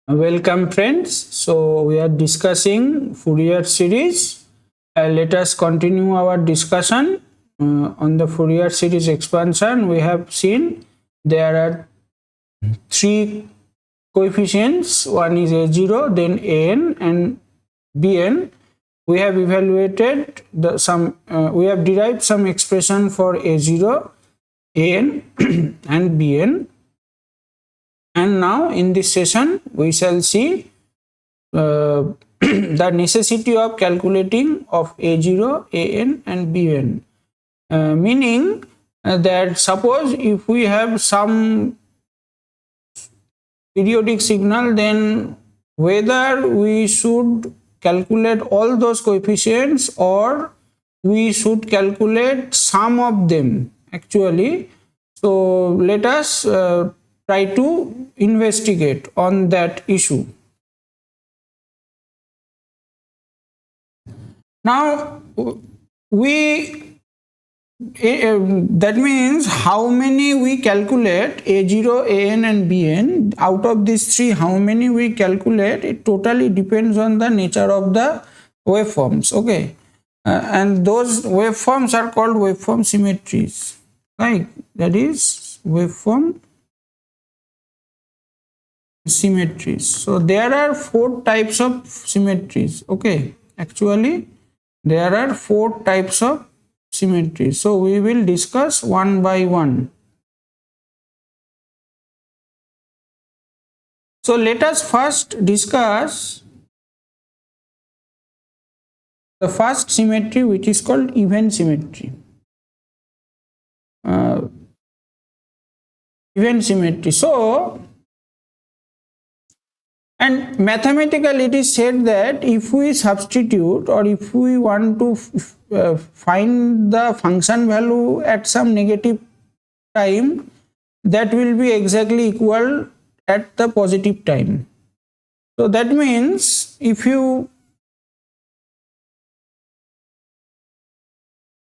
Welcome friends. So we are discussing Fourier series. Let us continue our discussion on the Fourier series expansion. We have seen there are three coefficients. One is a0, then an and bn. We have evaluated we have derived some expression for a0, an and bn. And now in this session we shall see the necessity of calculating of a0, an and bn, meaning that suppose if we have some periodic signal, then whether we should calculate all those coefficients or we should calculate some of them actually. So let us try to investigate on that issue. Now that means how many we calculate a0, an and bn. Out of these three, how many we calculate, it totally depends on the nature of the waveforms. Okay, and those waveforms are called waveform symmetries, right? That is waveform symmetries. So there are four types of symmetries. Okay, actually there are four types of symmetry. So we will discuss one by one. So let us first discuss the first symmetry, which is called even symmetry. Even symmetry. So, and mathematically it is said that if we substitute or if we want to find the function value at some negative time, that will be exactly equal at the positive time. So that means if you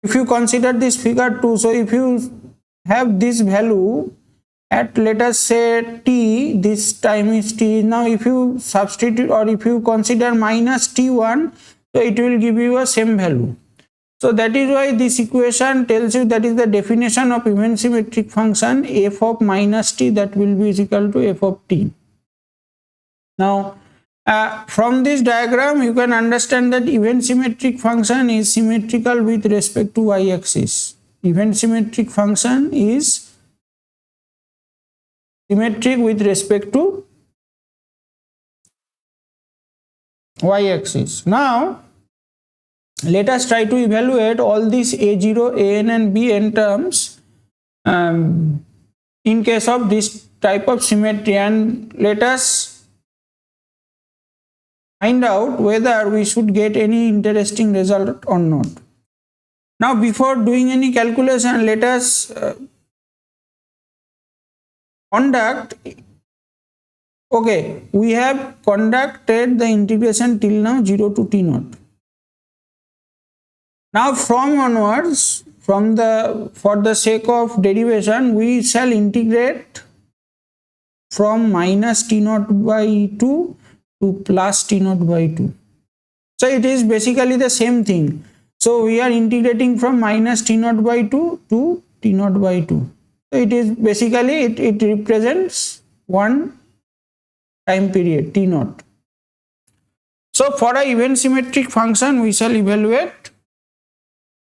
consider this figure 2, so if you have this value at, let us say, t, this time is t. Now if you substitute or if you consider minus t1, so it will give you a same value. So that is why this equation tells you, that is the definition of even symmetric function, f of minus t, that will be is equal to f of t. Now from this diagram you can understand that even symmetric function is symmetrical with respect to y-axis. Even symmetric function is symmetric with respect to y-axis. Now let us try to evaluate all these a0, an and bn terms in case of this type of symmetry, and let us find out whether we should get any interesting result or not. Now before doing any calculation, let us conduct. Okay, we have conducted the integration till now 0 to t0. Now from onwards, for the sake of derivation, we shall integrate from minus t0 by 2 to plus t0 by 2. So it is basically the same thing. So we are integrating from minus t0 by 2 to t0 by 2. So it is basically, it represents one time period t0. So for a even symmetric function, we shall evaluate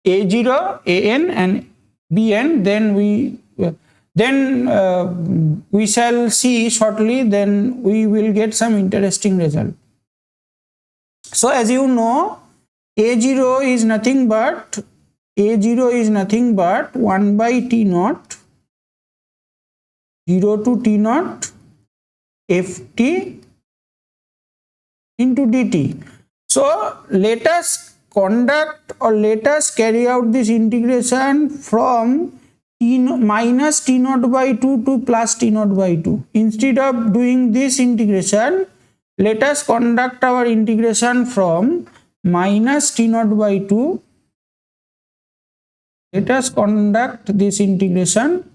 a0, an and bn. Then we shall see shortly. Then we will get some interesting result. So as you know, a0 is nothing but 1 by t0, 0 to t0 ft into dt. So let us conduct or let us carry out this integration from minus t0 by 2 to plus t0 by 2. Instead of doing this integration, let us conduct our integration from minus t0 by 2. Let us conduct this integration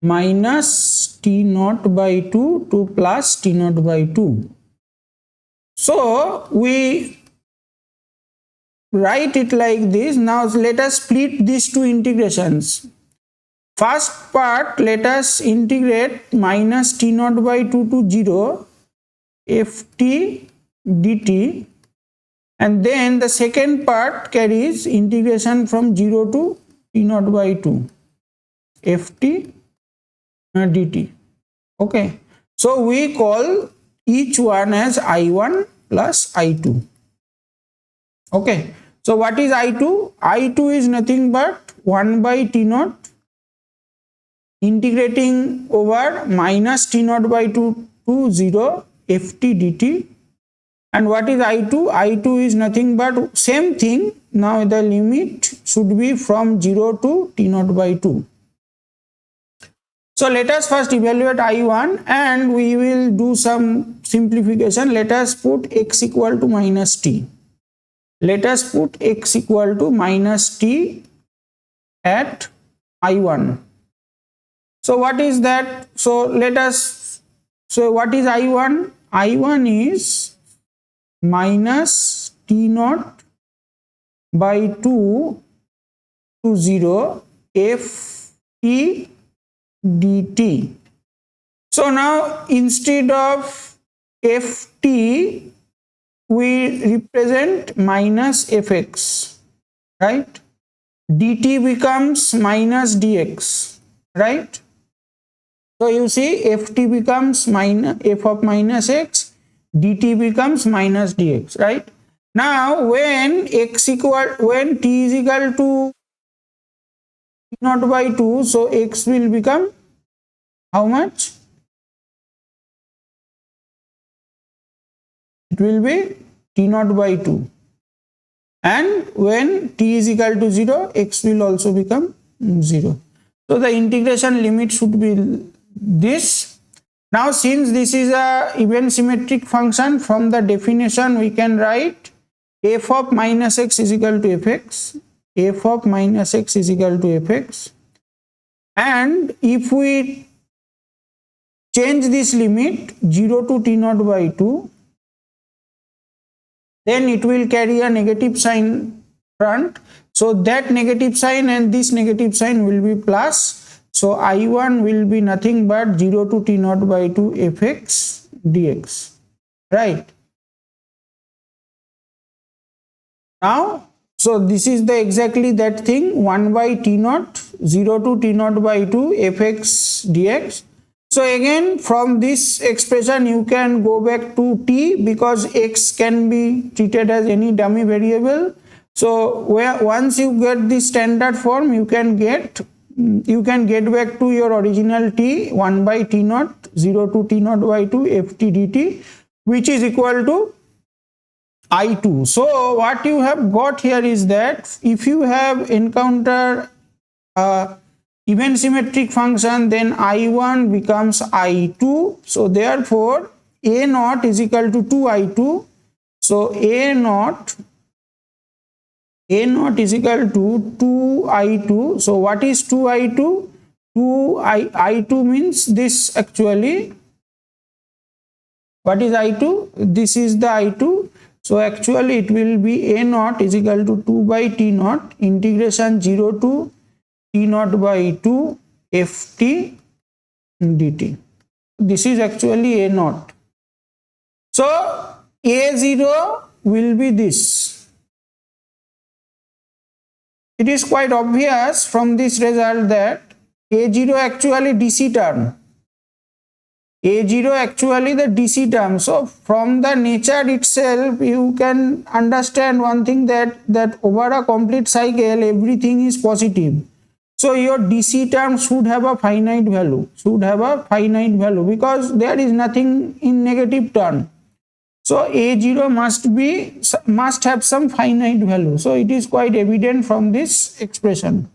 minus t naught by 2 to plus t naught by 2. So we write it like this. Now let us split these two integrations. First part, let us integrate minus t naught by 2 to 0 ft dt, and then the second part carries integration from 0 to t naught by 2 ft dt. Okay, so we call each one as I1 plus I2. Okay, so what is I2? I2 is nothing but 1 by t naught integrating over minus t naught by 2 to 0 ft dt. And what is I2? I2 is nothing but same thing. Now the limit should be from 0 to t naught by 2. So let us first evaluate I1 and we will do some simplification. Let us put x equal to minus t. Let us put x equal to minus t at I1. So what is that? So what is I1? I1 is minus t naught by 2 to 0 ft dt. So now instead of ft we represent minus fx, right? Dt becomes minus dx, right? So you see ft becomes minus f of minus x, dt becomes minus dx, right? Now when t is equal to t naught by 2, so x will become how much? It will be t naught by 2. And when t is equal to 0, x will also become 0. So the integration limit should be this. Now since this is a even symmetric function, from the definition we can write f of minus x is equal to fx, f of minus x is equal to fx, and if we change this limit 0 to t naught by 2, then it will carry a negative sign front. So that negative sign and this negative sign will be plus. So I1 will be nothing but 0 to t naught by 2 fx dx, right? Now, so this is the exactly that thing, 1 by t naught, 0 to t naught by 2 fx dx. So again from this expression you can go back to t, because x can be treated as any dummy variable. So once you get the standard form, you can get back to your original t, 1 by t naught, 0 to t naught by 2 ft dt, which is equal to I2. So what you have got here is that if you have encountered even symmetric function, then I1 becomes I2. So therefore A naught is equal to 2I2. So A naught is equal to 2I2. So what is 2I2? I2 means this actually. What is I2? This is the I2. So actually it will be A naught is equal to 2 by t naught integration 0 to t naught by 2 ft dt. This is actually A naught. So A0 will be this. It is quite obvious from this result that A0 actually DC term. A0 actually the DC term. So from the nature itself you can understand one thing, that over a complete cycle everything is positive. So your DC term should have a finite value, because there is nothing in negative term. So A0 must have some finite value. So it is quite evident from this expression.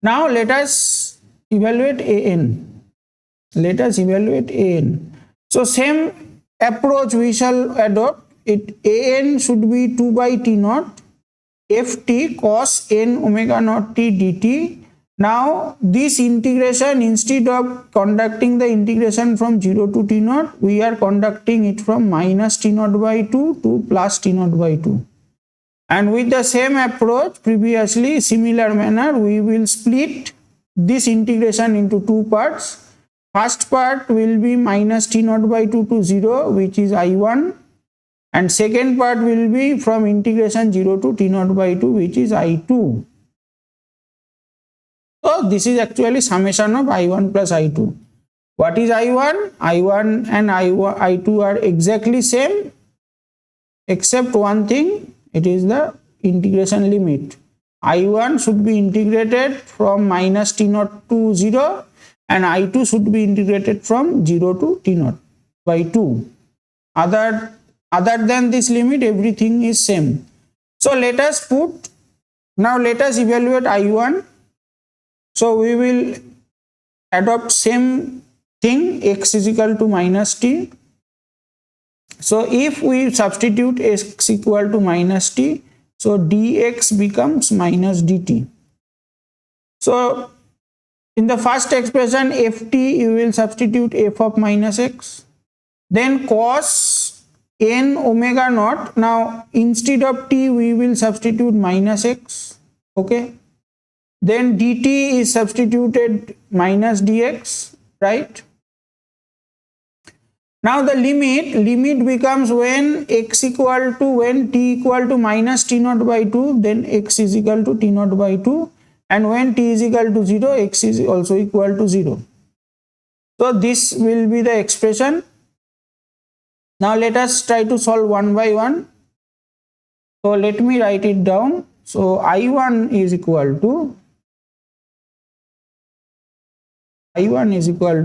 Now let us evaluate An. So same approach we shall adopt. An should be 2 by t naught ft cos n omega naught t dt Now this integration, instead of conducting the integration from 0 to t naught, we are conducting it from minus t naught by 2 to plus t naught by 2. And with the same approach previously, similar manner, we will split this integration into two parts. First part will be minus t naught by 2 to 0, which is I1, and second part will be from integration 0 to t naught by 2, which is I2. So this is actually summation of I1 plus I2. What is I1? I1 and I2 are exactly same, except one thing, it is the integration limit. I1 should be integrated from minus t naught to 0, and I2 should be integrated from 0 to t naught by 2. Other than this limit, everything is same. So let us evaluate I1. So we will adopt same thing, x is equal to minus t. So if we substitute x equal to minus t, so dx becomes minus dt. So in the first expression ft, you will substitute f of minus x. Then cos n omega naught. Now instead of t, we will substitute minus x. Okay. Then dt is substituted minus dx, right? Now the limit becomes when x equal to, when t equal to minus t naught by 2, then x is equal to t naught by 2, and when t is equal to 0, x is also equal to 0. So this will be the expression. Now let us try to solve one by one. So let me write it down. So I1 is equal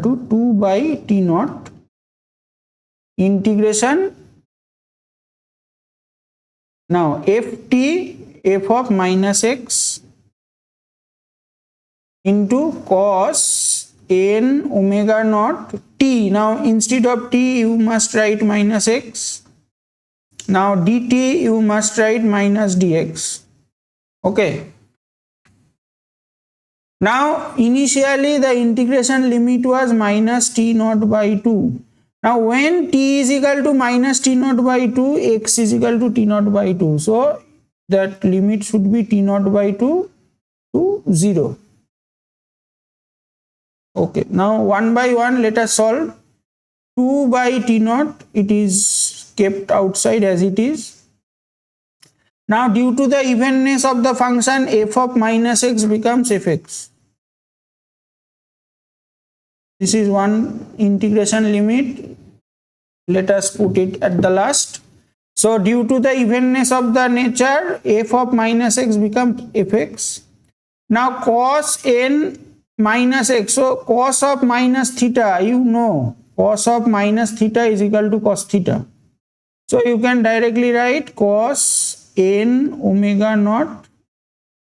to 2 by t naught integration. Now f of minus x into cos n omega naught t. Now instead of t, you must write minus x. Now dt, you must write minus dx. Okay. Now initially the integration limit was minus t naught by 2. Now when t is equal to minus t naught by 2, x is equal to t naught by 2. So that limit should be t naught by 2 to 0. Okay. Now one by one let us solve. 2 by t naught, it is kept outside as it is. Now due to the evenness of the function, f of minus x becomes fx. This is one integration limit. Let us put it at the last. So due to the evenness of the nature, f of minus x becomes fx. Now cos n minus x. So cos of minus theta, you know, cos of minus theta is equal to cos theta. So you can directly write cos n omega naught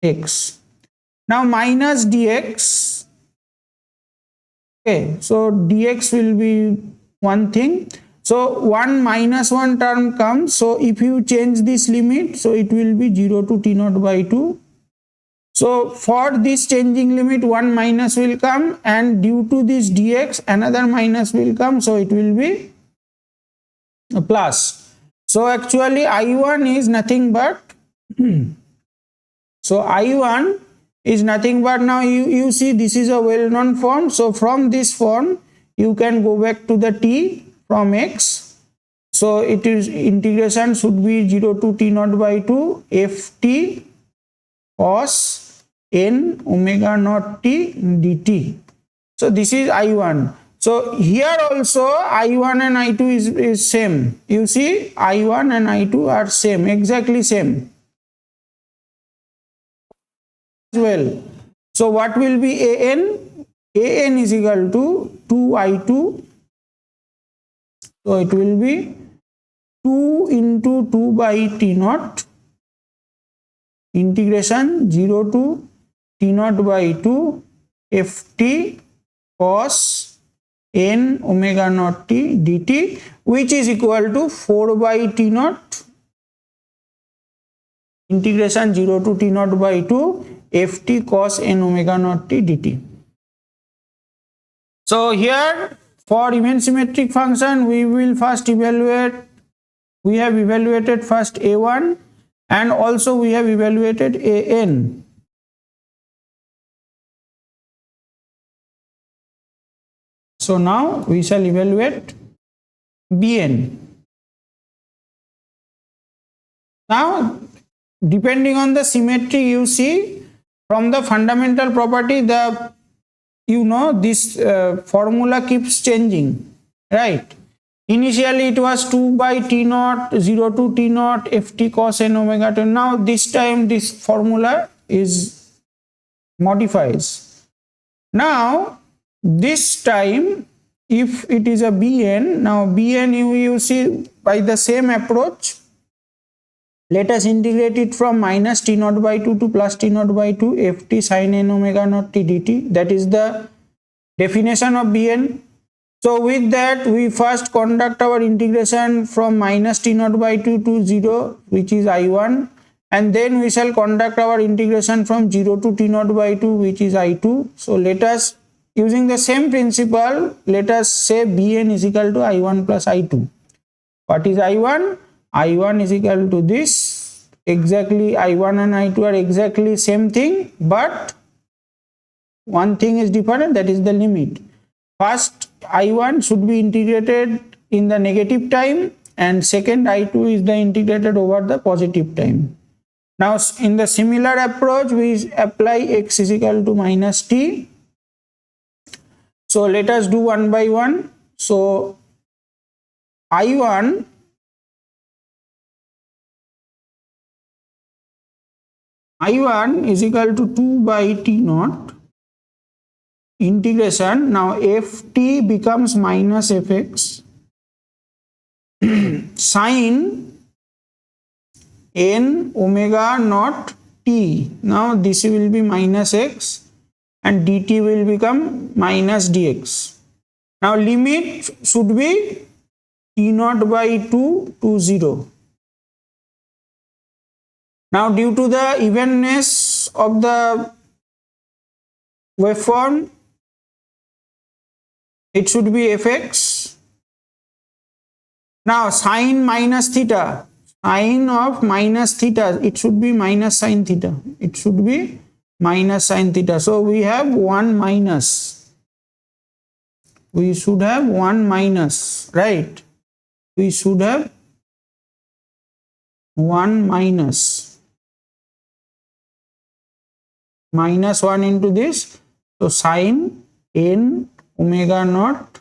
x. Now minus dx. Okay, so dx will be one thing. So 1 minus 1 term comes. So if you change this limit, so it will be 0 to t naught by 2. So for this changing limit, 1 minus will come, and due to this dx, another minus will come. So it will be a plus. So actually I1 is nothing but so I1 is nothing but, now you see this is a well-known form. So from this form you can go back to the t from x. So it is integration should be 0 to t naught by 2 ft cos n omega naught t dt. So this is I1. So here also I1 and I2 is same. You see I1 and I2 are same, exactly same. Well, so what will be an? An is equal to 2I2. So it will be 2 into 2 by t naught integration 0 to t naught by 2 ft cos n omega naught t dt, which is equal to 4 by t naught integration 0 to t naught by 2 ft cos n omega naught t dt. So here for even symmetric function we will first evaluate, we have evaluated first a1 and also we have evaluated an. So now we shall evaluate bn. Now depending on the symmetry, you see from the fundamental property, the this formula keeps changing, right? Initially it was 2 by t naught 0 to t naught ft cos n omega t. Now this time this formula is modifies. Now this time if it is a bn, now bn you see by the same approach, let us integrate it from minus t naught by 2 to plus t naught by 2 ft sin n omega naught t dt. That is the definition of bn. So with that we first conduct our integration from minus t naught by 2 to 0, which is I1, and then we shall conduct our integration from 0 to t naught by 2, which is I2. So let us, using the same principle, let us say bn is equal to I1 plus I2. What is I1? I1 is equal to this, exactly I1 and I2 are exactly same thing, but one thing is different, that is the limit. First I1 should be integrated in the negative time and second I2 is the integrated over the positive time. Now in the similar approach we apply x is equal to minus t. So let us do one by one. So I1 is equal to 2 by t naught integration. Now ft becomes minus fx sin n omega naught t. Now this will be minus x and dt will become minus dx. Now limit should be t naught by 2 to 0. Now due to the evenness of the waveform, it should be fx. Now sine minus theta, sine of minus theta, it should be minus sine theta. It should be minus sine theta. So we have 1 minus. We should have 1 minus, right? We should have 1 minus 1 into this. So sine n omega naught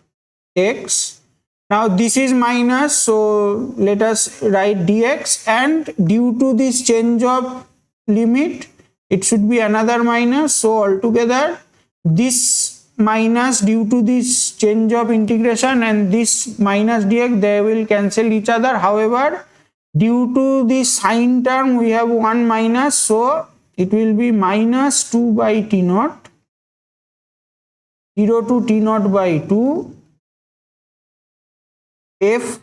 x. Now this is minus, so let us write dx, and due to this change of limit it should be another minus. So altogether this minus due to this change of integration and this minus dx, they will cancel each other. However, due to this sine term we have 1 minus, so it will be minus 2 by t naught 0 to t naught by 2 f.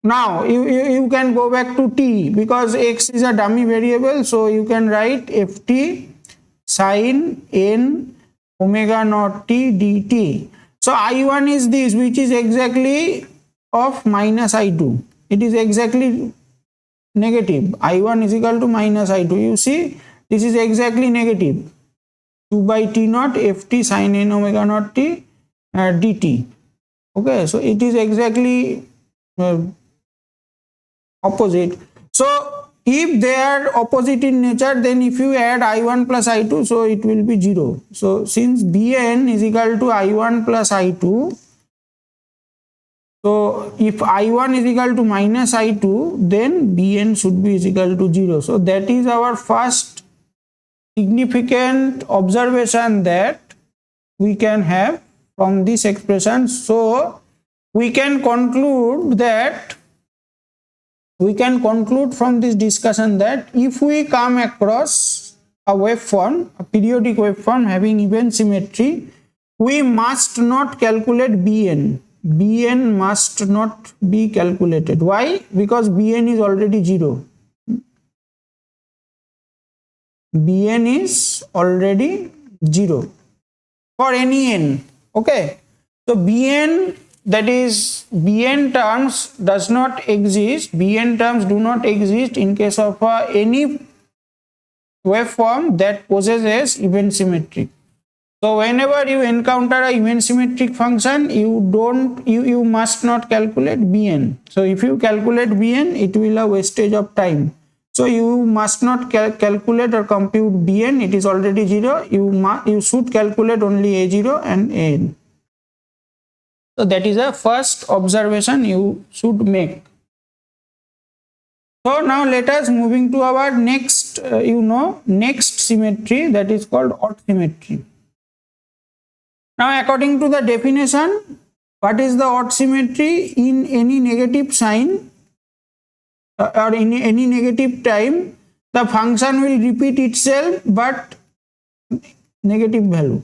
Now you can go back to t because x is a dummy variable, so you can write ft sin n omega naught t dt. So I1 is this, which is exactly of minus I2. It is exactly negative. I1 is equal to minus I2. You see, this is exactly negative. 2 by t naught ft sin n omega naught t dt. Okay, so it is exactly opposite. So if they are opposite in nature, then if you add I1 plus I2, so it will be 0. So since Bn is equal to I1 plus I2, so if I1 is equal to minus I2, then Bn should be is equal to 0. So that is our first significant observation that we can have from this expression. So we can conclude from this discussion that if we come across a waveform, a periodic waveform having even symmetry, we must not calculate Bn. Bn must not be calculated. Why? Because Bn is already 0. Bn is already 0 for any n. Okay, so Bn, that is Bn terms does not exist. Bn terms do not exist in case of any waveform that possesses even symmetry. So whenever you encounter a even symmetric function, you must not calculate Bn. So if you calculate Bn, it will be a wastage of time. So you must not calculate or compute Bn. It is already 0. You should calculate only A0 and An. So that is the first observation you should make. So now let us moving to our next, next symmetry, that is called odd symmetry. Now according to the definition, what is the odd symmetry? In any negative sign or in any negative time, the function will repeat itself but negative value.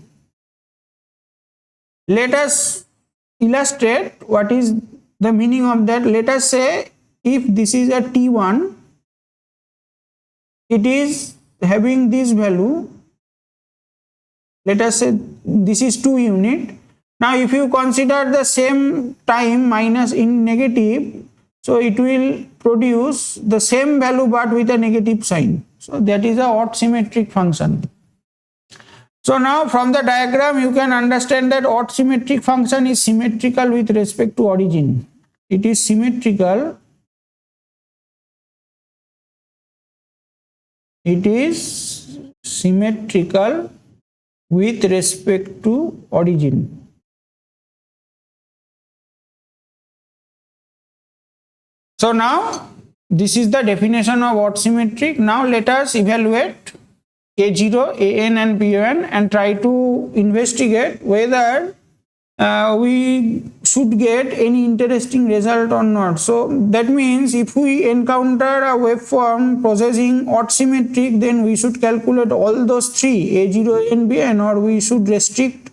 Let us illustrate what is the meaning of that. Let us say if this is a t1, it is having this value. Let us say this is 2 unit. Now if you consider the same time minus in negative, so it will produce the same value but with a negative sign. So that is a odd symmetric function. So now from the diagram you can understand that odd symmetric function is symmetrical with respect to origin. It is symmetrical. It is symmetrical with respect to origin. So now this is the definition of odd symmetric. Now let us evaluate A0, An and Bn and try to investigate whether we should get any interesting result or not. So that means if we encounter a waveform possessing odd symmetric, then we should calculate all those three, A0, and Bn, or we should restrict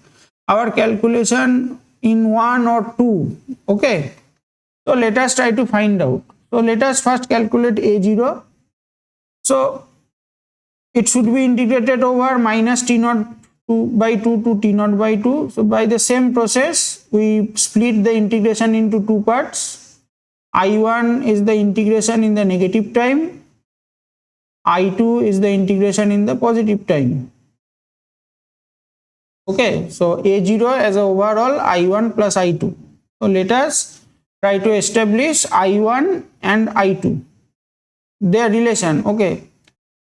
our calculation in 1 or 2. Okay, so let us try to find out. So let us first calculate A0. So it should be integrated over minus T0 by 2 to T0 by 2. So by the same process, we split the integration into two parts. I1 is the integration in the negative time. I2 is the integration in the positive time. Okay, so A0 as a overall I1 plus I2. So let us try to establish I1 and I2, their relation. Okay,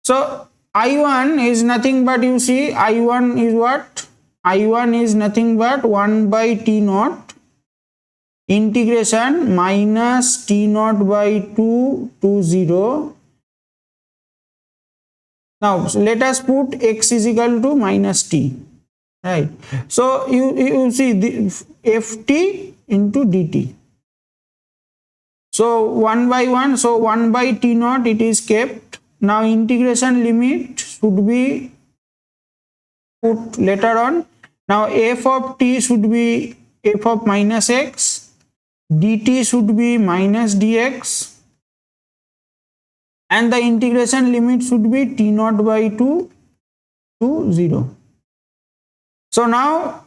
so I1 is nothing but, you see, I1 is what? I1 is nothing but 1 by T0 integration minus T0 by 2 to 0. Now so let us put x is equal to minus t, right? So you see the ft into dt. So 1 by 1, so 1 by T0 it is kept. Now integration limit should be put later on. Now f of t should be f of minus x, dt should be minus dx, and the integration limit should be T0 by 2 to 0. So now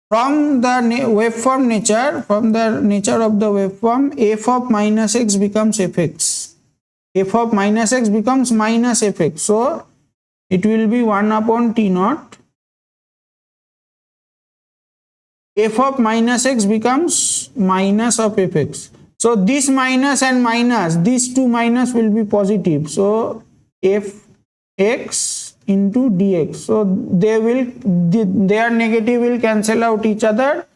from the waveform nature, from the nature of the waveform, f of minus x becomes fx. F of minus x becomes minus fx. So it will be 1 upon T0. F of minus x becomes minus of fx. So this minus and minus, these two minus will be positive. So fx into dx. So their negative will cancel out each other.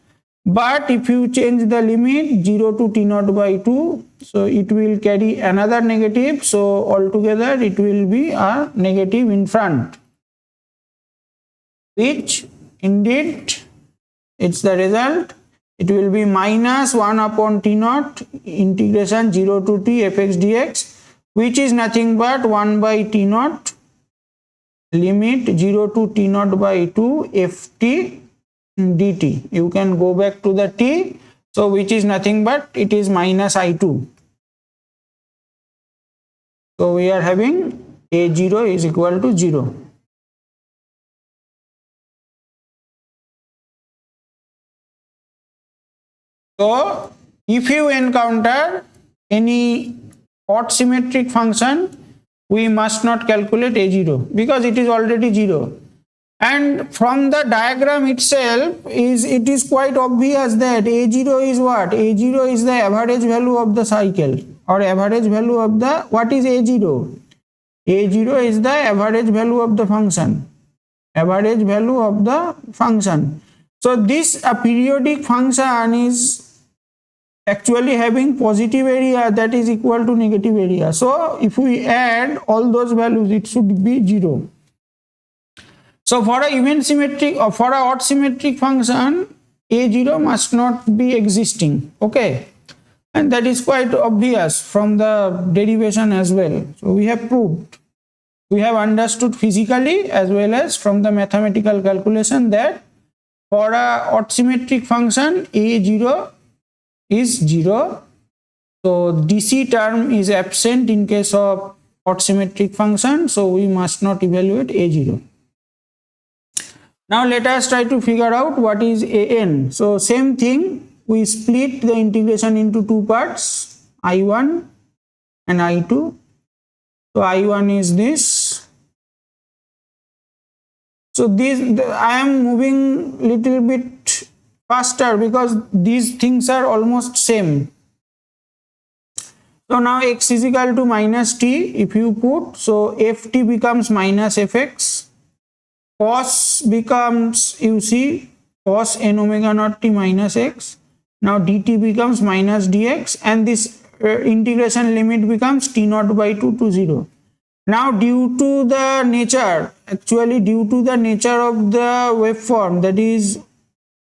But if you change the limit 0 to T0 by 2, so it will carry another negative. So altogether it will be a negative in front, which indeed it's the result. It will be minus 1 upon T0 integration 0 to t fx dx, which is nothing but 1 by T0 limit 0 to T0 by 2 ft dt. You can go back to the t, so which is nothing but it is minus I2. So we are having A0 is equal to 0. So if you encounter any odd symmetric function, we must not calculate A0 because it is already 0. And from the diagram itself, it is quite obvious that A0 is what? A0 is the average value of the cycle, or average value of the, what is A0? A0 is the average value of the function. Average value of the function. So this periodic function is actually having positive area that is equal to negative area. So if we add all those values, it should be 0. So for a even symmetric or for a odd symmetric function, A0 must not be existing. Okay, and that is quite obvious from the derivation as well. So we have proved, we have understood physically as well as from the mathematical calculation that for a odd symmetric function, A0 is 0. So DC term is absent in case of odd symmetric function, so we must not evaluate A0. Now let us try to figure out what is AN. So same thing, we split the integration into two parts, I1 and I2. So I1 is this. So I am moving little bit faster because these things are almost same. So now x is equal to minus t, if you put, so ft becomes minus fx, cos becomes, you see, cos n omega naught t minus x. Now dt becomes minus dx, and this integration limit becomes t naught by 2 to 0. Now due to the nature, actually due to the nature of the waveform, that is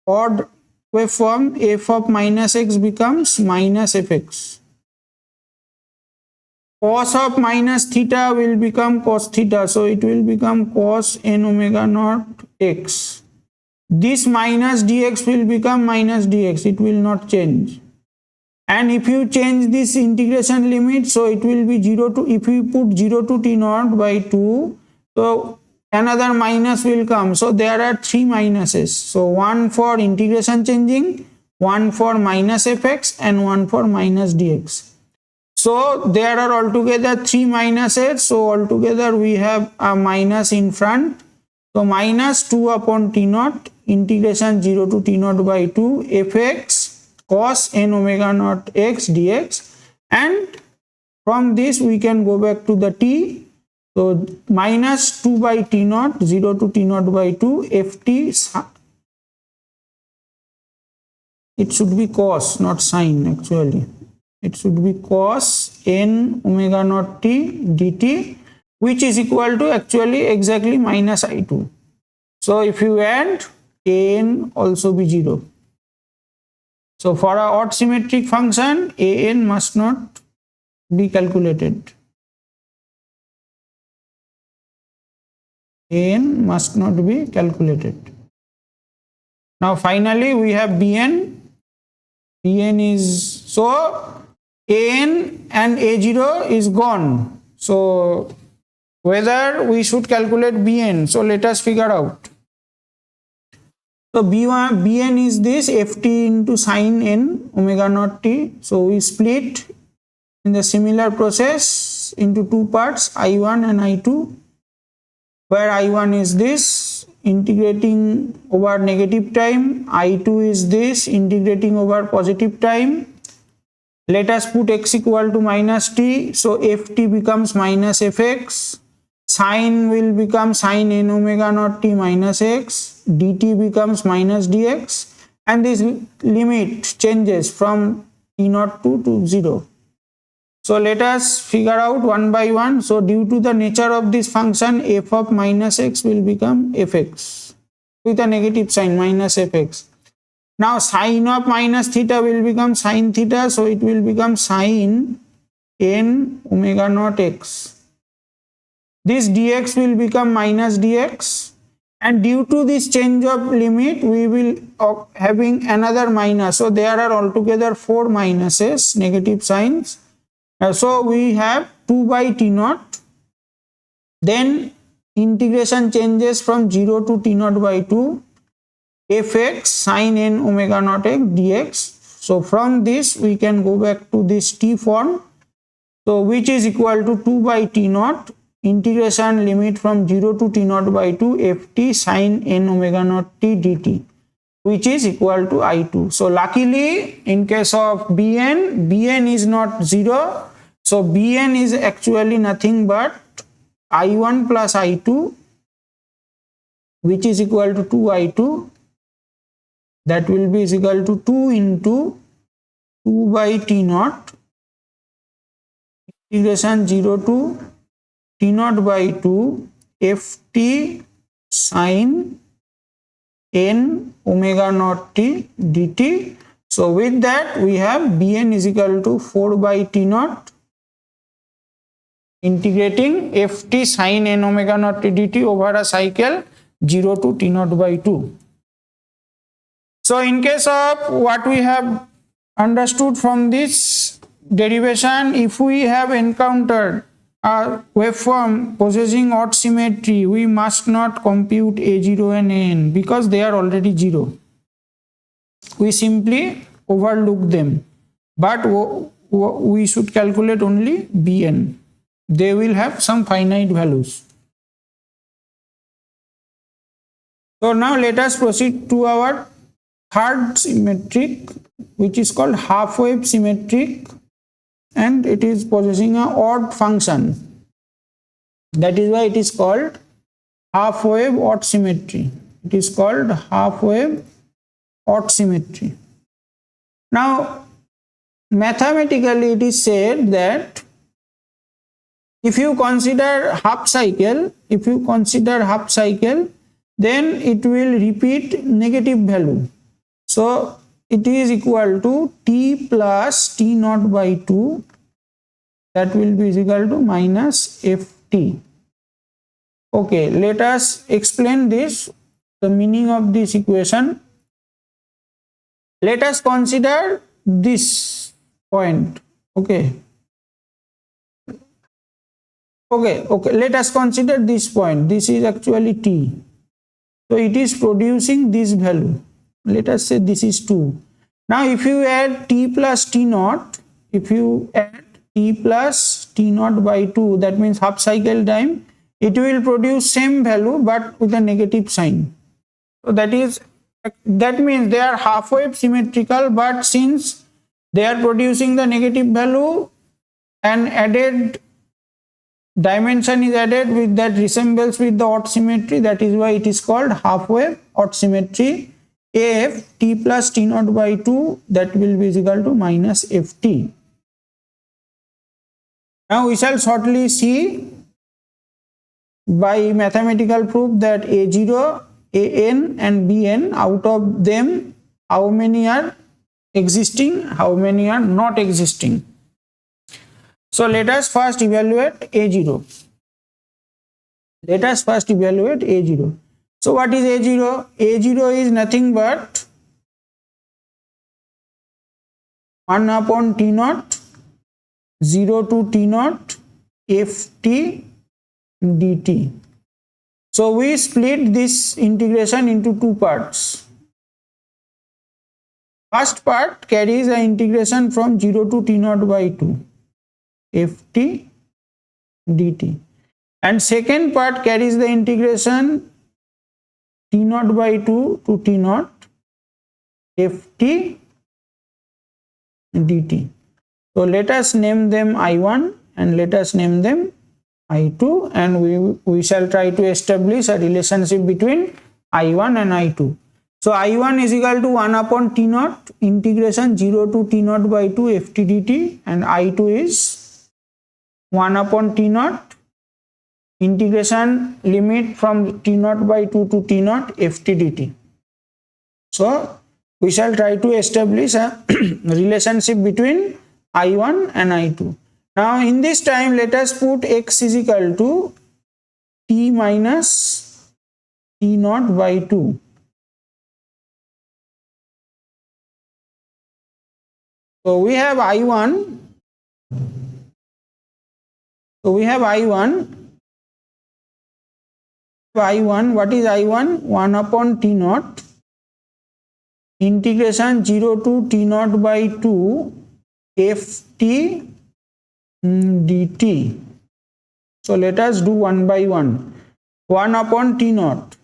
odd waveform, f of minus x becomes minus fx. Cos of minus theta will become cos theta, so it will become cos n omega naught x. This minus dx will become minus dx, it will not change. And if you change this integration limit, so it will be 0 to, if you put 0 to t naught by 2, so another minus will come. So there are three minuses. So one for integration changing, one for minus fx, and one for minus dx. So there are altogether three minuses. So altogether we have a minus in front. So minus 2 upon t naught, integration 0 to t naught by 2 fx cos n omega naught x dx, and from this we can go back to the t. So minus 2 by t naught, 0 to t naught by 2 ft, it should be cos, not sine actually. It should be cos n omega naught t dt, which is equal to actually exactly minus I2. So if you add, an also be 0. So for a odd symmetric function, an must not be calculated. An must not be calculated. Now finally we have bn. Bn is, so an and a0 is gone. So whether we should calculate bn, so let us figure out. So bn is this ft into sine n omega naught t. So we split in the similar process into two parts, I1 and I2, where I1 is this integrating over negative time, I2 is this integrating over positive time. Let us put x equal to minus t, so ft becomes minus fx, sine will become sine n omega naught t minus x, dt becomes minus dx, and this limit changes from t naught to 0. So let us figure out one by one. So due to the nature of this function, f of minus x will become fx with a negative sign, minus fx. Now sine of minus theta will become sine theta, so it will become sine n omega naught x. This dx will become minus dx, and due to this change of limit we will having another minus. So there are altogether four minuses, negative signs. So we have 2 by t naught Then integration changes from 0 to t naught by 2 fx sin n omega naught x dx. So from this we can go back to this t form, so which is equal to 2 by t naught integration limit from 0 to t naught by 2 ft sin n omega naught t dt, which is equal to I2. So luckily in case of Bn is not 0. So Bn is actually nothing but I1 plus I2, which is equal to 2I2. That will be is equal to 2 into 2 by t naught integration 0 to t naught by 2 ft sin n omega naught t dt. So with that we have Bn is equal to 4 by t naught integrating ft sin n omega naught t dt over a cycle 0 to t naught by 2. So in case of what we have understood from this derivation, if we have encountered a waveform possessing odd symmetry, we must not compute A0 and An because they are already 0. We simply overlook them, but we should calculate only Bn. They will have some finite values. So now let us proceed to our third symmetric, which is called half wave symmetric, and it is possessing a odd function. That is why it is called half wave odd symmetry. It is called half wave odd symmetry. Now mathematically it is said that if you consider half cycle, then it will repeat negative value. So it is equal to t plus t naught by 2, that will be equal to minus ft. Okay, let us explain this, the meaning of this equation. Let us consider this point. Okay, let us consider this point. This is actually t. So it is producing this value. Let us say this is 2. Now if you add t plus t naught, if you add t plus t naught by 2, that means half cycle time, it will produce same value but with a negative sign. So that means they are half wave symmetrical, but since they are producing the negative value and added dimension is added with that resembles with the odd symmetry, that is why it is called half wave odd symmetry. F t plus t naught by 2, that will be equal to minus ft. Now we shall shortly see by mathematical proof that A0, An and Bn, out of them how many are existing, how many are not existing. So let us first evaluate A0. So what is A0? A0 is nothing but 1 upon t naught 0 to t naught ft dt. So we split this integration into two parts. First part carries the integration from 0 to t naught by 2 ft dt, and second part carries the integration t naught by 2 to t naught ft dt. So let us name them I1 and let us name them I2, and we shall try to establish a relationship between I1 and I2. So I1 is equal to 1 upon t naught integration 0 to t naught by 2 ft dt, and I2 is 1 upon t naught integration limit from t naught by 2 to t naught ft dt. So we shall try to establish a relationship between I1 and I2. Now in this time let us put x is equal to t minus t naught by 2. So we have I1. I1, what is I1? 1 upon T naught integration 0 to T naught by 2 ft dt. So let us do one by one. 1 upon T naught.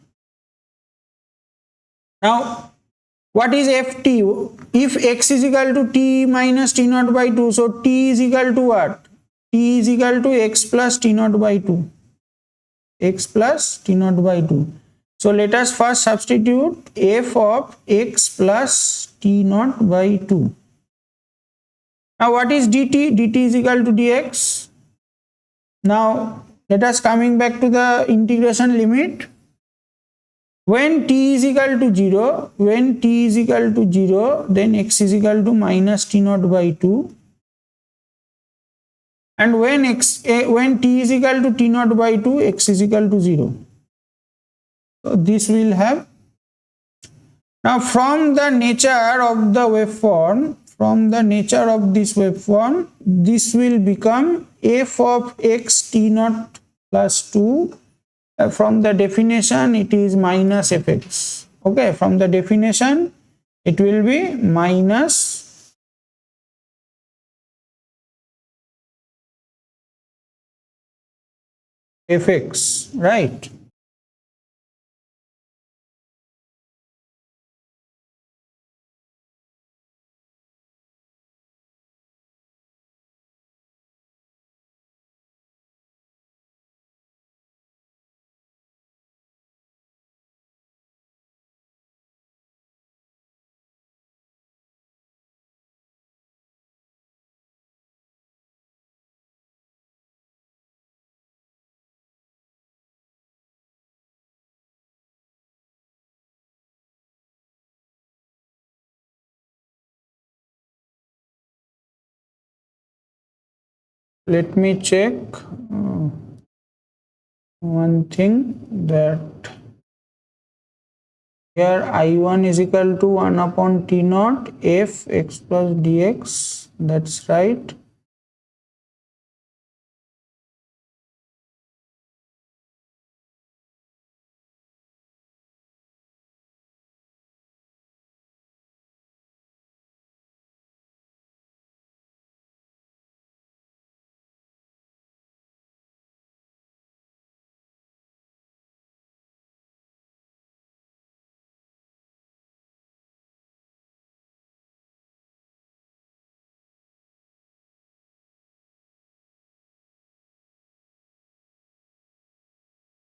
Now what is ft? If x is equal to t minus T naught by 2, so t is equal to what? T is equal to x plus T naught by 2. X plus T naught by 2. So let us first substitute f of x plus T naught by 2. Now what is dt? dt is equal to dx. Now let us coming back to the integration limit. When t is equal to 0, then x is equal to minus T naught by 2. And when t is equal to T naught by 2, x is equal to 0. So this will have. Now from the nature of the waveform, this will become f of x T naught plus 2. From the definition it is minus fx. Okay, from the definition it will be minus fx, right? Let me check one thing, that here I1 is equal to 1 upon T naught f x plus dx. That's right.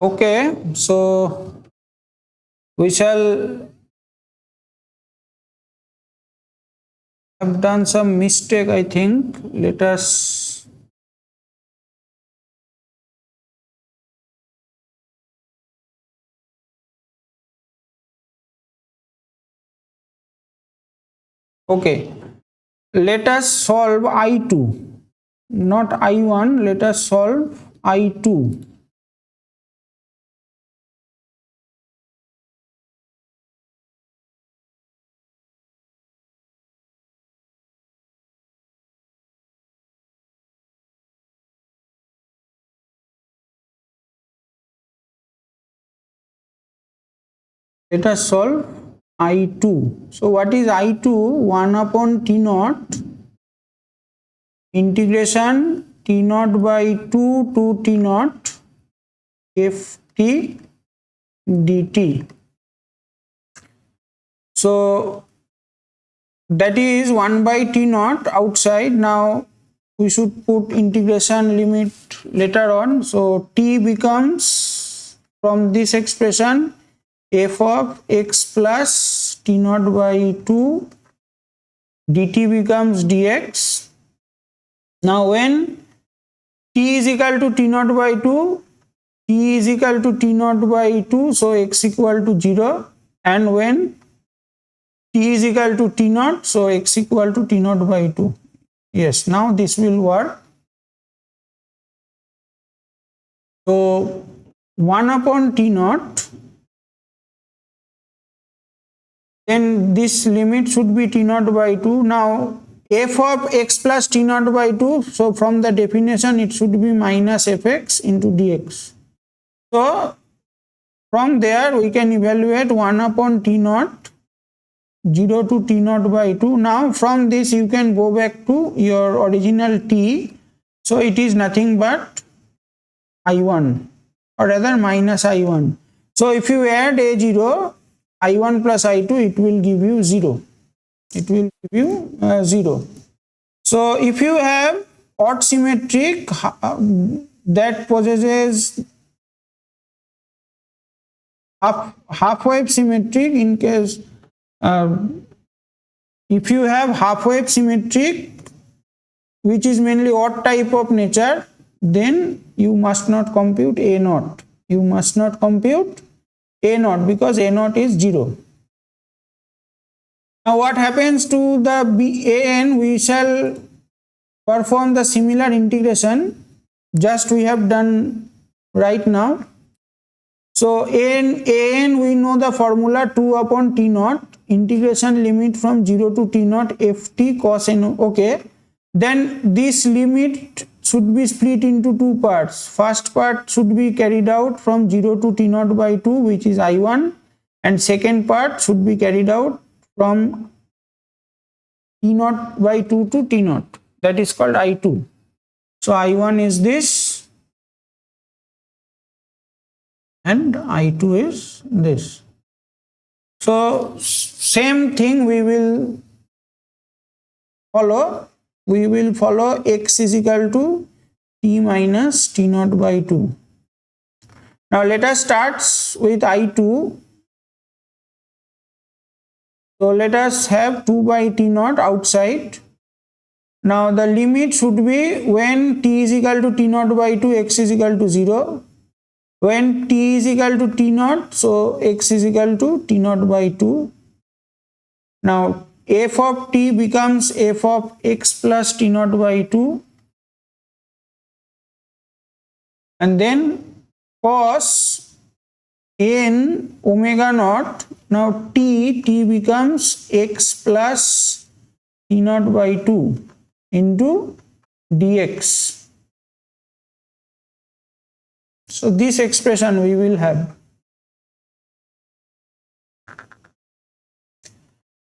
Okay, so we shall have done some mistake, I think. Let us okay, let us solve I2, not I1. Let us solve I2. Let us solve I2. So what is I2? 1 upon T naught integration T naught by 2 to T naught ft dt. So that is 1 by T naught outside. Now we should put integration limit later on. So t becomes, from this expression, f of x plus T naught by 2 dt becomes dx. Now when t is equal to T naught by 2, t is equal to T naught by 2, so x equal to 0. And when t is equal to T naught, so x equal to T naught by 2. Yes, now this will work. So 1 upon T naught, then this limit should be T naught by 2. Now f of x plus T naught by 2, so from the definition it should be minus fx into dx. So From there we can evaluate 1 upon T naught 0 to T naught by 2. Now from this you can go back to your original T. So it is nothing but I1, or rather minus I1. So if you add A0, I1 plus I2, it will give you 0. It will give you 0. So if you have odd symmetric that possesses half wave symmetric, in case if you have half wave symmetric which is mainly odd type of nature, then you must not compute A naught. You must not compute A naught because A naught is 0. Now what happens to the BAN? We shall perform the similar integration just we have done right now. So AN we know the formula 2 upon T naught, integration limit from 0 to T naught ft cos n. Okay, then this limit should be split into two parts. First part should be carried out from 0 to T naught by 2, which is I1, and second part should be carried out from T naught by 2 to T naught, that is called I2. So I1 is this and I2 is this. So same thing we will follow. We will follow x is equal to T minus T naught by 2. Now let us start with I2. So let us have 2 by T naught outside. Now the limit should be when T is equal to T naught by 2, x is equal to 0. When T is equal to T naught, so x is equal to T naught by 2. Now f of t becomes f of x plus T naught by 2. And then cos n omega naught. Now t becomes x plus T naught by 2 into dx. So this expression we will have.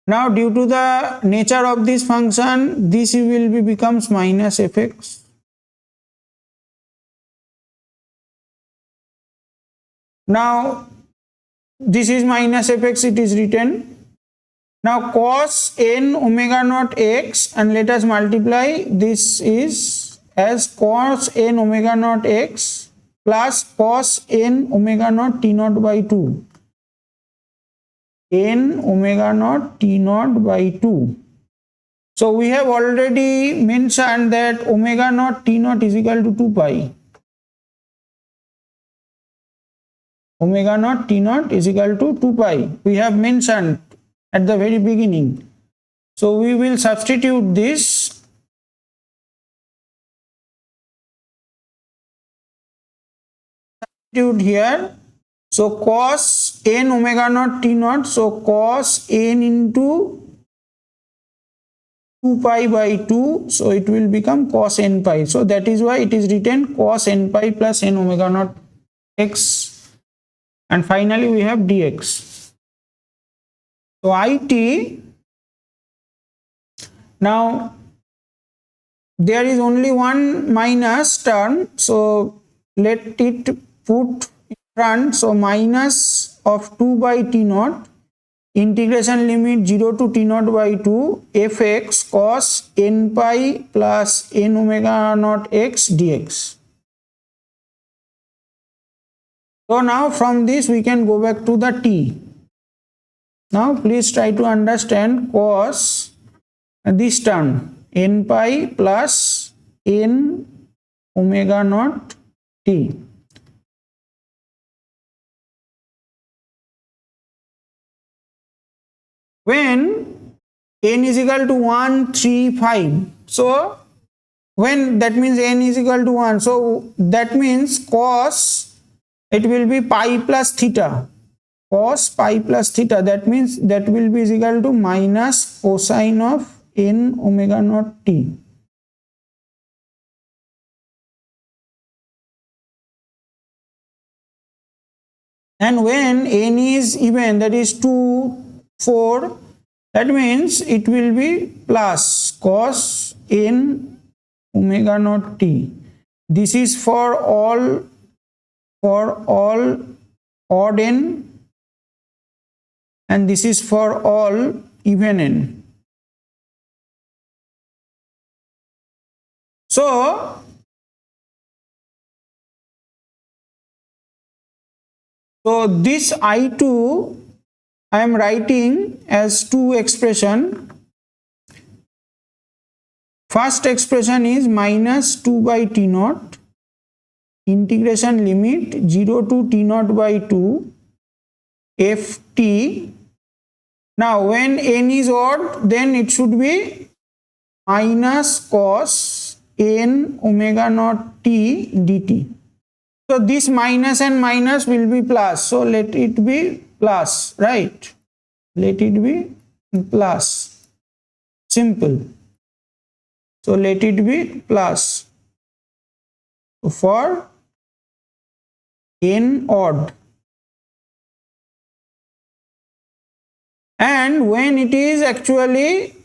Now due to the nature of this function, this will be becomes minus fx. Now this is minus fx, it is written. Now cos n omega naught x, and let us multiply this is as cos n omega naught x plus cos n omega naught T naught by 2. N omega naught T naught by 2. So we have already mentioned that omega naught T naught is equal to 2 pi. Omega naught T naught is equal to 2 pi. We have mentioned at the very beginning. So we will substitute this. Substitute here. So cos n omega naught T naught. So cos n into 2 pi by 2. So it will become cos n pi. So that is why it is written cos n pi plus n omega naught x. And finally we have dx. So it, now there is only one minus term, so let it put in front. So minus of 2 by T naught, integration limit 0 to T naught by 2, fx cos n pi plus n omega naught x dx. So now from this we can go back to the T. Now please try to understand cos this term n pi plus n omega naught t. When n is equal to 1, 3, 5. So when that means n is equal to 1. So that means cos, it will be pi plus theta. Cos pi plus theta, that means that will be equal to minus cosine of n omega naught t. and when n is even, that is 2, 4, that means it will be plus cos n omega naught t. This is for all odd n, and this is for all even n. So this I2 I am writing as two expression. First expression is minus 2 by t naught integration limit 0 to t naught by 2 ft. Now when n is odd, then it should be minus cos n omega naught t dt. So this minus and minus will be plus, so let it be plus, right? Let it be plus. Simple. So let it be plus for n odd. And when it is actually,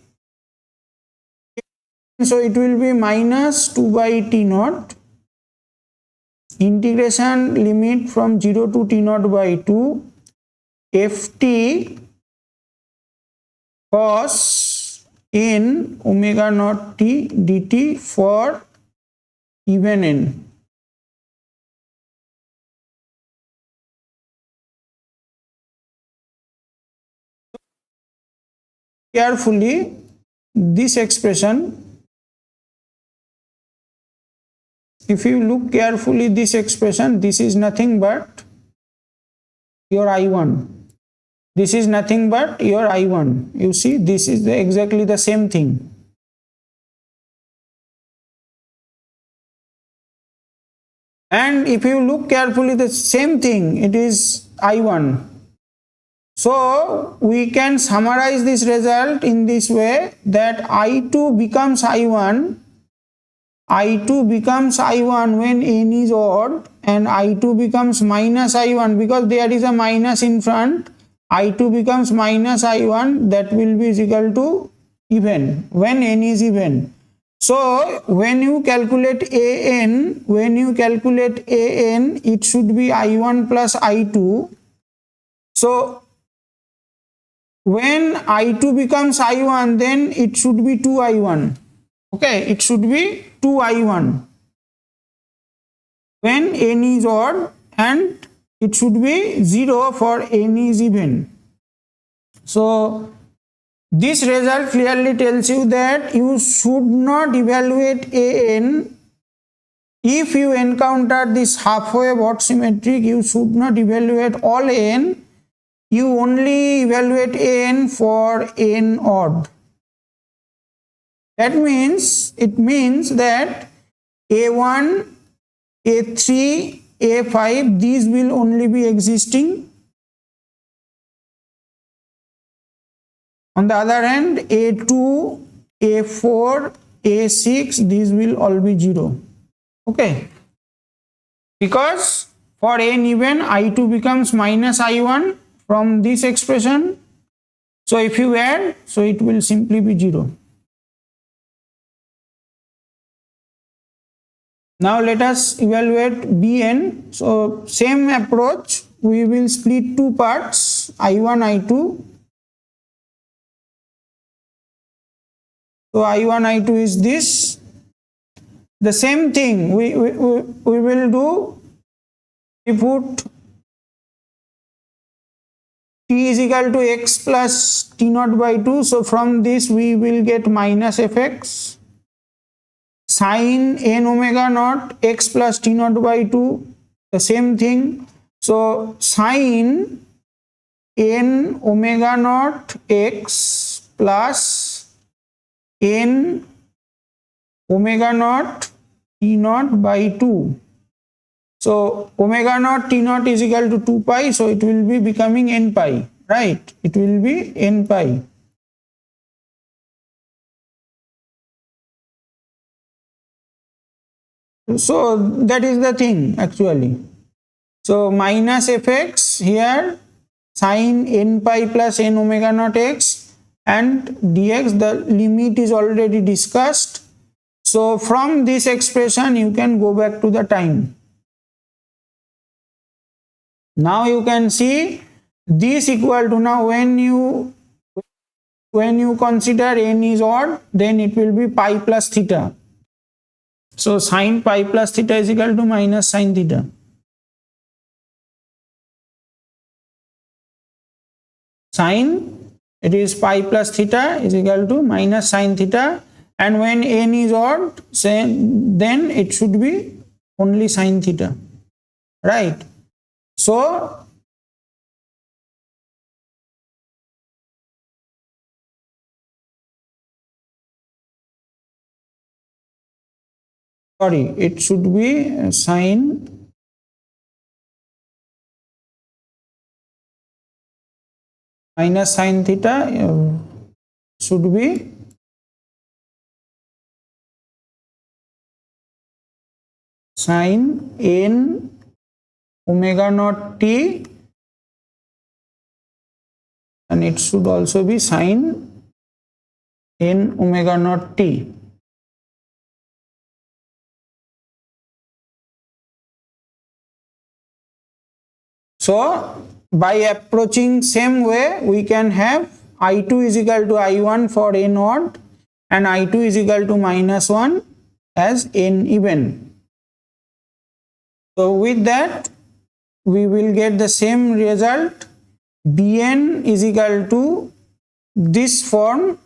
so it will be minus 2 by t naught integration limit from 0 to t naught by 2 ft cos n omega naught t dt for even n. Carefully this expression, if you look carefully this expression, this is nothing but your I1. This is nothing but your I1. You see, this is exactly the same thing. And if you look carefully, the same thing, it is I1. So we can summarize this result in this way, that I2 becomes I1. I2 becomes I1 when n is odd, and I2 becomes minus I1 because there is a minus in front. I2 becomes minus I1, that will be equal to even when n is even. So when you calculate an, it should be I1 plus I2. So when I2 becomes I1, then it should be 2I1. Okay, it should be 2I1 when n is odd, and it should be 0 for n is even. So this result clearly tells you that you should not evaluate an. If you encounter this half-wave odd symmetric, you should not evaluate all n. You only evaluate n for n odd. That means, it means that A1, A3, A5, these will only be existing. On the other hand, A2, A4, A6, these will all be 0. Okay. Because for n even, I2 becomes minus I1 from this expression. So if you add, so it will simply be 0. Now let us evaluate Bn. So same approach, we will split two parts, I1, I2. So I1, I2 is this. The same thing we will do. We put t is equal to x plus t naught by 2. So from this we will get minus fx sin n omega naught x plus t naught by 2. The same thing. So sin n omega naught x plus n omega naught t naught by 2. So omega naught t naught is equal to 2 pi, so it will be becoming n pi, right? It will be n pi. So that is the thing actually. So minus fx here, sin n pi plus n omega naught x, and dx, the limit is already discussed. So from this expression you can go back to the time. Now you can see this equal to, now when you consider n is odd, then it will be pi plus theta. So sin pi plus theta is equal to minus sin theta. Sin, it is pi plus theta is equal to minus sin theta, and when n is odd, then it should be only sin theta, right? So sorry, it should be sin minus sin theta, should be sin n omega naught t, and it should also be sin n omega naught t. So by approaching same way, we can have I2 is equal to I1 for n odd, and I2 is equal to minus 1 as n even. So with that we will get the same result. Bn is equal to this form.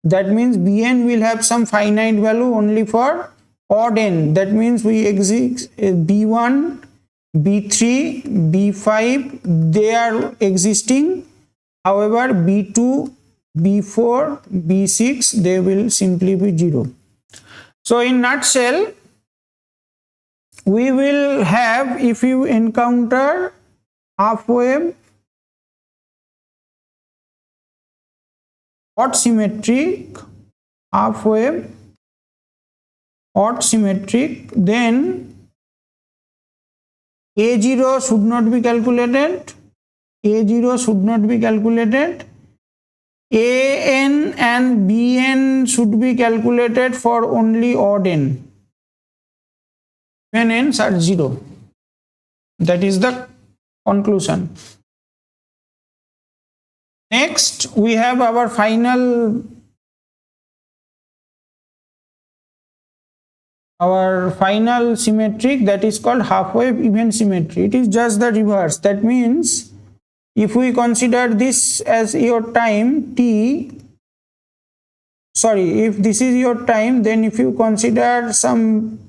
That means Bn will have some finite value only for odd n. That means we exist B1, B3, B5, they are existing. However, B2, B4, B6, they will simply be 0. So in nutshell, we will have, if you encounter half wave odd symmetric, half wave odd symmetric, then A0 should not be calculated, A0 should not be calculated, AN and BN should be calculated for only odd n, when n's are 0. That is the conclusion. Next, we have our final symmetric, that is called half wave even symmetry. It is just the reverse. That means if we consider this as your time t, sorry, if this is your time, then if you consider some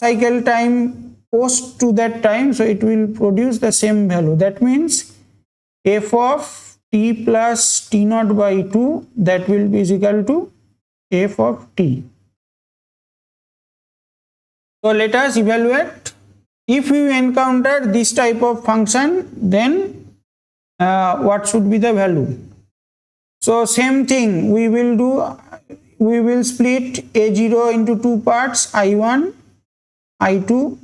cycle time post to that time, so it will produce the same value. That means f of t plus t naught by 2, that will be equal to f of t. So let us evaluate. If you encounter this type of function, then what should be the value? So same thing we will do. We will split A0 into two parts, I1, I2.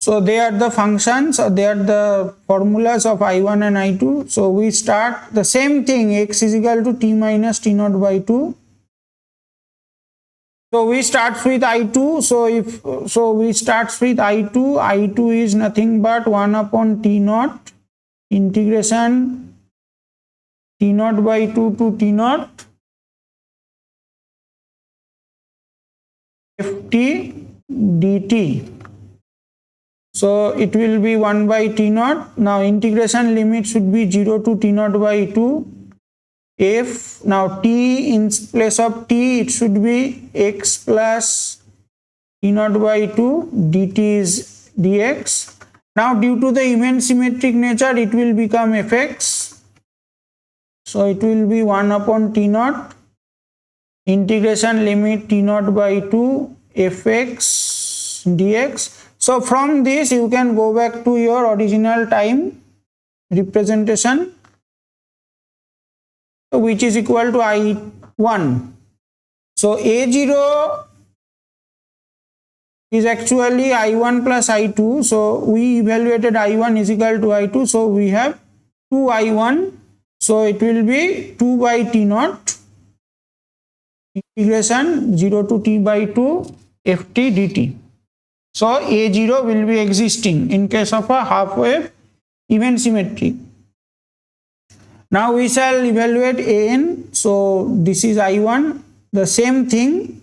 So they are the functions, or they are the formulas of I1 and I2. So we start the same thing, x is equal to t minus t naught by 2. So we start with I2. So we start with I2. I2 is nothing but 1 upon t naught integration t naught by 2 to t naught ft dt. So it will be 1 by t naught. Now integration limit should be 0 to t naught by 2. F, now t, in place of t it should be x plus t naught by 2, dt is dx. Now due to the even symmetric nature, it will become fx. So it will be 1 upon t naught integration limit t naught by 2 fx dx. So from this you can go back to your original time representation, which is equal to I1. So A0 is actually I1 plus I2. So we evaluated I1 is equal to I2. So we have 2I1. So it will be 2 by T naught integration 0 to T by 2 Ft dt. So A0 will be existing in case of a half wave even symmetric. Now we shall evaluate An. So this is I1. The same thing,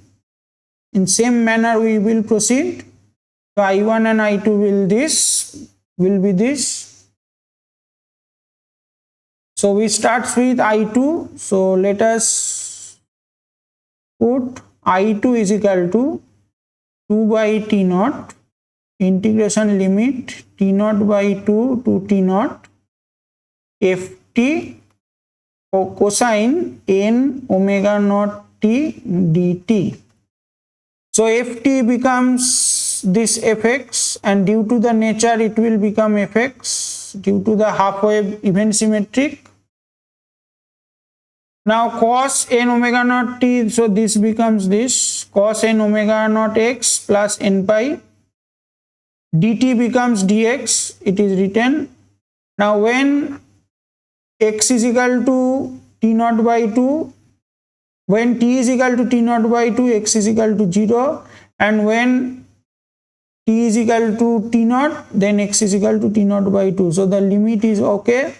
in same manner we will proceed. So I1 and I2 will be this. So we start with I2. So let us put I2 is equal to 2 by T naught integration limit T naught by 2 to T naught Ft cosine n omega naught T dt. So Ft becomes this Fx, and due to the nature it will become Fx due to the half wave even symmetric. Now cos n omega naught t, so this becomes this cos n omega naught x plus n pi, dt becomes dx, it is written. Now when x is equal to t naught by 2, when t is equal to t naught by 2, x is equal to 0, and when t is equal to t naught, then x is equal to t naught by 2. So the limit is okay.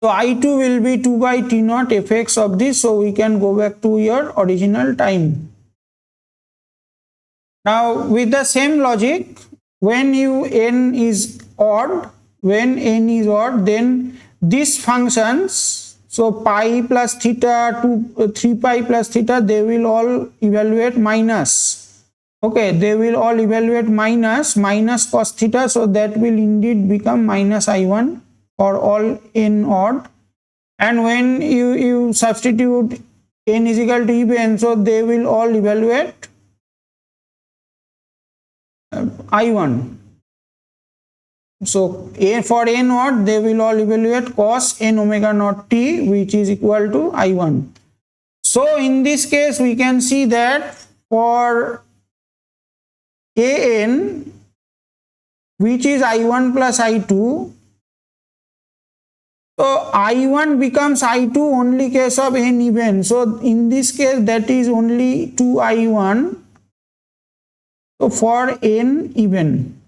So I2 will be 2 by T naught Fx of this, so we can go back to your original time. Now with the same logic, when n is odd, then these functions, so pi plus theta to 3 pi plus theta, they will all evaluate minus. Okay, they will all evaluate minus cos theta, so that will indeed become minus I1 for all n odd. And when you substitute n is equal to even, so they will all evaluate I1. So for n odd, they will all evaluate cos n omega naught t, which is equal to I1. So in this case we can see that for An, which is I1 plus I2, so I1 becomes I2 only case of n even. So in this case that is only 2I1. So for n even.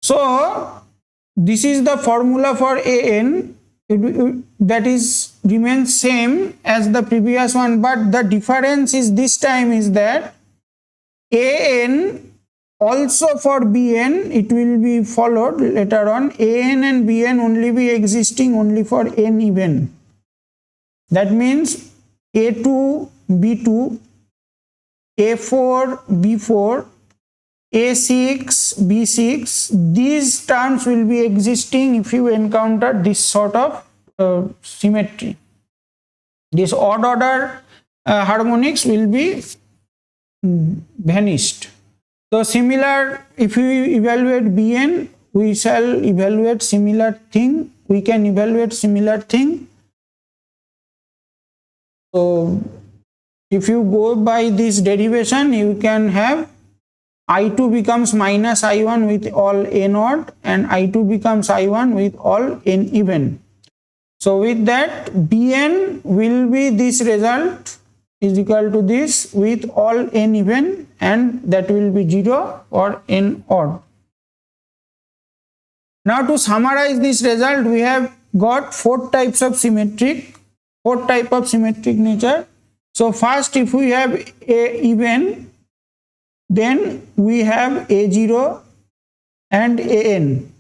So this is the formula for An. That is remains same as the previous one, but the difference is this time is that An also for Bn, it will be followed later on. An and Bn only be existing only for n even. That means A2, B2, A4, B4, A6, B6, these terms will be existing if you encounter this sort of symmetry. This odd order harmonics will be vanished. So similar, if we evaluate Bn, we shall evaluate similar thing. We can evaluate similar thing. So if you go by this derivation, you can have I2 becomes minus I1 with all n odd, and I2 becomes I1 with all n even. So with that, Bn will be this result is equal to this with all n even, and that will be 0 or n odd. Now to summarize this result, we have got four types of symmetric nature. So first, if we have a even, then we have A0 and An.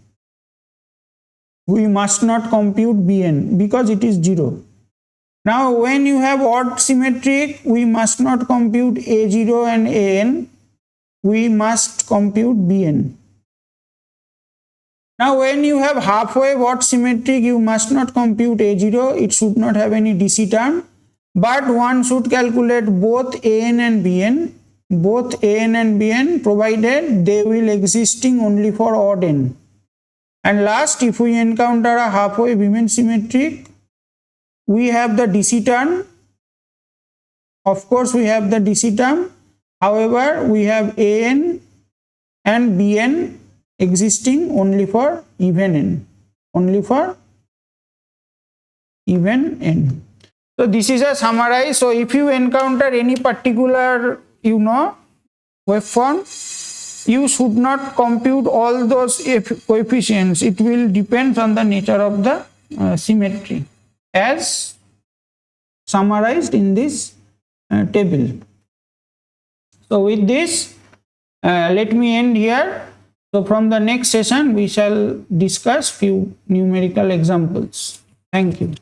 We must not compute Bn because it is 0. Now when you have odd symmetric, we must not compute A0 and An, we must compute Bn. Now when you have half wave odd symmetric, you must not compute A0, it should not have any DC term, but one should calculate both An and Bn, provided they will existing only for odd n. And last, if we encounter a half wave even symmetric, we have the DC term. Of course, we have the DC term, However, we have an and bn existing only for even n, only for even n. So this is a summary. So if you encounter any particular waveform, you should not compute all those coefficients. It will depend on the nature of the symmetry as summarized in this table. So with this, let me end here. So from the next session we shall discuss few numerical examples. Thank you.